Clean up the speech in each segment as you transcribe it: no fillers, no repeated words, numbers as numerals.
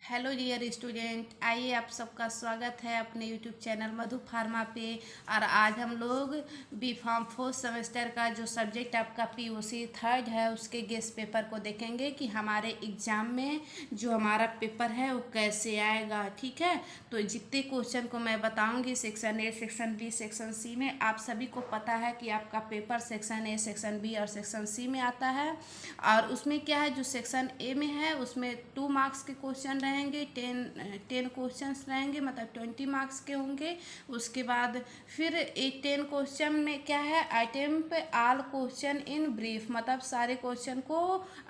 Hello dear student, आइए आप सबका स्वागत है अपने यूट्यूब चैनल मधु फार्मा पे। और आज हम लोग बी फार्म फोर्थ सेमेस्टर का जो सब्जेक्ट आपका पीओसी थर्ड है उसके गेस्ट पेपर को देखेंगे कि हमारे एग्ज़ाम में जो हमारा पेपर है वो कैसे आएगा। ठीक है, तो जितने क्वेश्चन को मैं बताऊंगी section A, section B, section C में, आप सभी को पता है कि आपका paper section A, section B और सेक्शन सी में आता है। और उसमें क्या है, जो सेक्शन ए में है उसमें 2 मार्क्स के क्वेश्चन रहेंगे, 10 क्वेश्चंस रहेंगे, मतलब 20 मार्क्स के होंगे। उसके बाद फिर 10 क्वेश्चन में क्या है, attempt all question in brief, मतलब सारे क्वेश्चन को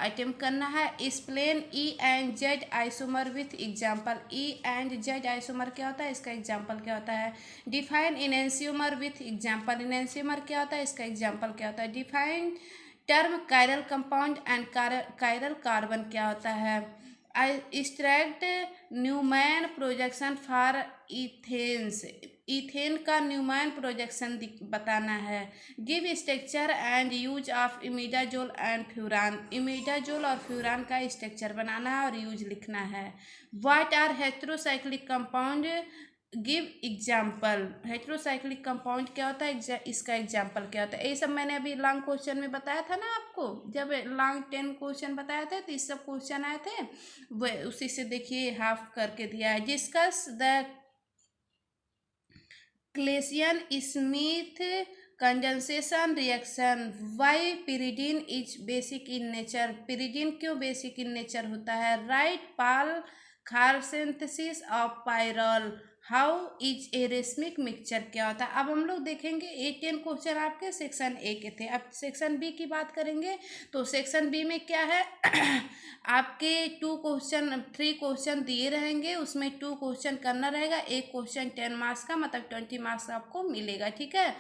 अटेम्प्ट करना है। Explain E and Z isomer with example. E and Z isomer क्या होता है, इसका एग्जाम्पल क्या होता है। Define enantiomer with example. Enantiomer क्या होता है, इसका एग्जाम्पल क्या होता है। Define term chiral compound and chiral carbon क्या होता है। Extract Newman projection for ethanes. Ethane का न्यूमैन प्रोजेक्शन बताना है। Give structure and use of imidazole and furan. Imidazole और फ्यूरान का स्ट्रक्चर बनाना है और यूज लिखना है। What are heterocyclic compound, give example. Heterocyclic compound क्या होता है, इसका एग्जाम्पल क्या होता है। ये सब मैंने अभी लॉन्ग क्वेश्चन में बताया था ना आपको, जब लॉन्ग 10 क्वेश्चन बताया था तो इस सब क्वेश्चन आए थे, वो उसी से देखिए हाफ करके दिया है। Discuss the Claisen Schmidt condensation reaction. Why pyridine is basic in nature. Pyridine क्यों बेसिक इन नेचर होता है। Write Paal Knorr synthesis of pyrrole. How is a racemic mixture क्या होता है। अब हम लोग देखेंगे 10 क्वेश्चन आपके सेक्शन ए के थे। अब सेक्शन बी की बात करेंगे तो सेक्शन बी में क्या है आपके 3 क्वेश्चन दिए रहेंगे, उसमें 2 क्वेश्चन करना रहेगा। एक क्वेश्चन 10 मार्क्स का, मतलब 20 मार्क्स आपको मिलेगा। ठीक है।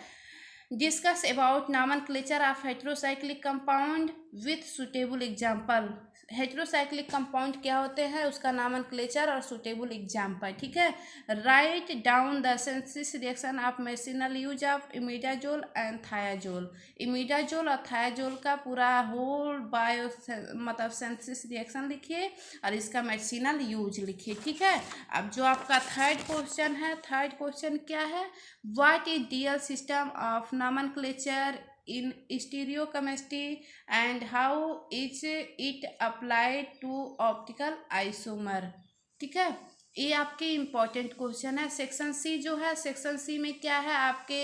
Discuss about nomenclature of heterocyclic compound with suitable example. Heterocyclic compound क्या होते हैं, उसका नॉमेनक्लेचर और सुटेबल एग्जाम्पल। ठीक है। Write down the synthesis reaction of medicinal use of imidazole and थायाजोल। Imidazole और थायाजोल का पूरा होल बायो मतलब सिंथेसिस रिएक्शन लिखिए और इसका मेडिसिनल यूज लिखिए। ठीक है। अब जो आपका थर्ड क्वेश्चन है, थर्ड क्वेश्चन क्या है, what is DL system of nomenclature in stereochemistry and how is it applied to optical isomer। ठीक है, ये आपके इम्पोर्टेंट क्वेश्चन है। सेक्शन सी जो है, सेक्शन सी में क्या है आपके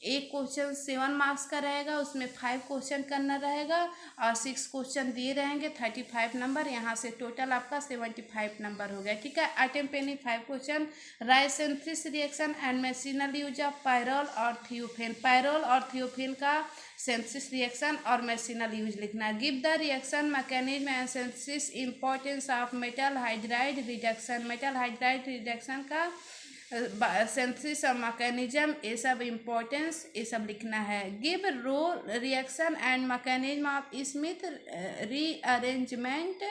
एक क्वेश्चन 7 मार्क्स का रहेगा, उसमें 5 क्वेश्चन करना रहेगा और 6 क्वेश्चन दिए रहेंगे, 35 नंबर। यहाँ से टोटल आपका 75 नंबर हो गया। ठीक है। Attempt any 5 question. Write synthesis reaction and medicinal use of pyrrole और थियोफेन। पायरोल और थियोफेन का सिंथेसिस रिएक्शन और मेडिसिनल यूज लिखना। Give the reaction mechanism and synthesis importance of metal hydride reduction. Metal hydride reduction का synthesis और mechanism, ये सब importance, ये सब लिखना है। Give role reaction and mechanism of Smith rearrangement.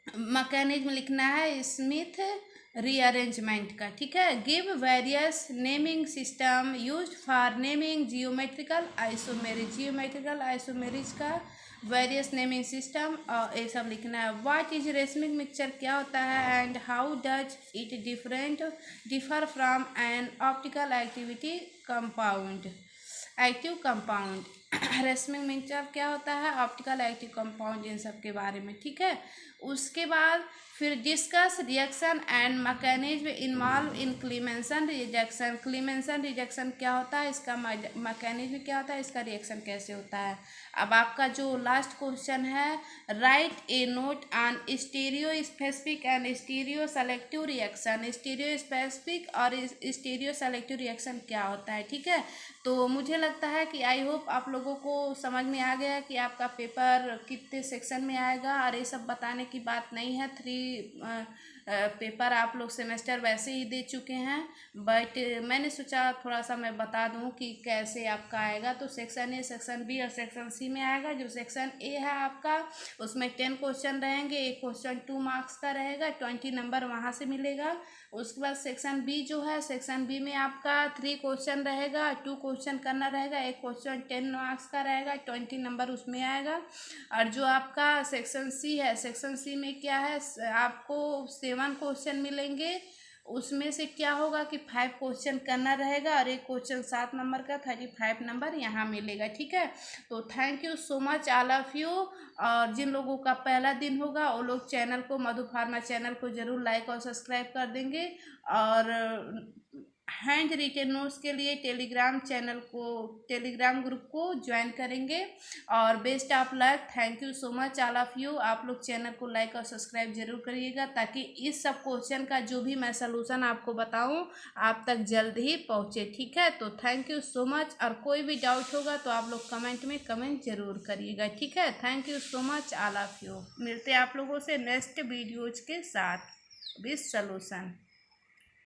Mechanism लिखना है स्मिथ रीअरेंजमेंट का। ठीक है। Give various naming system use for naming geometrical isomerism. Geometrical isomerism का वेरियस नेमिंग सिस्टम और ये सब लिखना है। व्हाट इज रेसमिक मिक्सचर क्या होता है and how does it differ from an optical activity compound, active compound. Racemic mixture क्या होता है, ऑप्टिकल एक्टिव कंपाउंड, इन सब के बारे में। ठीक है। उसके बाद फिर discuss reaction and mechanism involve in क्लीमेंसन reduction. क्लीमेंसन reduction क्या होता है, इसका मैकेनिज्म क्या होता है, इसका रिएक्शन कैसे होता है। अब आपका जो लास्ट क्वेश्चन है, right A note on stereo specific and stereo selective reaction. Stereo specific और स्टीरियो सेलेक्टिव रिएक्शन क्या होता है। ठीक है। तो मुझे लगता है कि आई होप आप लोगों को समझ में आ गया कि आपका पेपर कितने सेक्शन में आएगा। और ये सब बताने की बात नहीं है, 3 पेपर आप लोग सेमेस्टर वैसे ही दे चुके हैं, बट मैंने सोचा थोड़ा सा मैं बता दूं कि कैसे आपका आएगा। तो सेक्शन ए, सेक्शन बी और सेक्शन सी में आएगा। जो सेक्शन ए है आपका, उसमें 10 क्वेश्चन रहेंगे, एक क्वेश्चन 2 मार्क्स का रहेगा, 20 नंबर वहाँ से मिलेगा। उसके बाद सेक्शन बी जो है, सेक्शन बी में आपका 3 क्वेश्चन रहेगा, 2 क्वेश्चन करना रहेगा, एक क्वेश्चन मार्क्स का रहेगा, 20 नंबर उसमें आएगा। और जो आपका सेक्शन सी है, सेक्शन सी में क्या है, आपको 7 क्वेश्चन मिलेंगे। उसमें से क्या होगा कि 5 क्वेश्चन करना रहेगा और एक क्वेश्चन 7 नंबर का, 35 नंबर यहाँ मिलेगा। ठीक है, तो thank you so much all of you. और जिन लोगों का पहला दिन होगा वो लोग चैनल को, मधु फार्मा चैनल को ज़रूर लाइक और सब्सक्राइब कर देंगे। और हैंड रिटेन नोट्स के लिए टेलीग्राम ग्रुप को ज्वाइन करेंगे। और best of luck, thank you so much all of you. आप लोग चैनल को लाइक और सब्सक्राइब जरूर करिएगा, ताकि इस सब क्वेश्चन का जो भी मैं सलूशन आपको बताऊं आप तक जल्द ही पहुंचे। ठीक है, तो थैंक यू सो मच। और कोई भी डाउट होगा तो आप लोग कमेंट में कमेंट जरूर करिएगा। ठीक है, thank you so much all of you. मिलते हैं आप लोगों से नेक्स्ट वीडियोज के साथ विद सलूशन।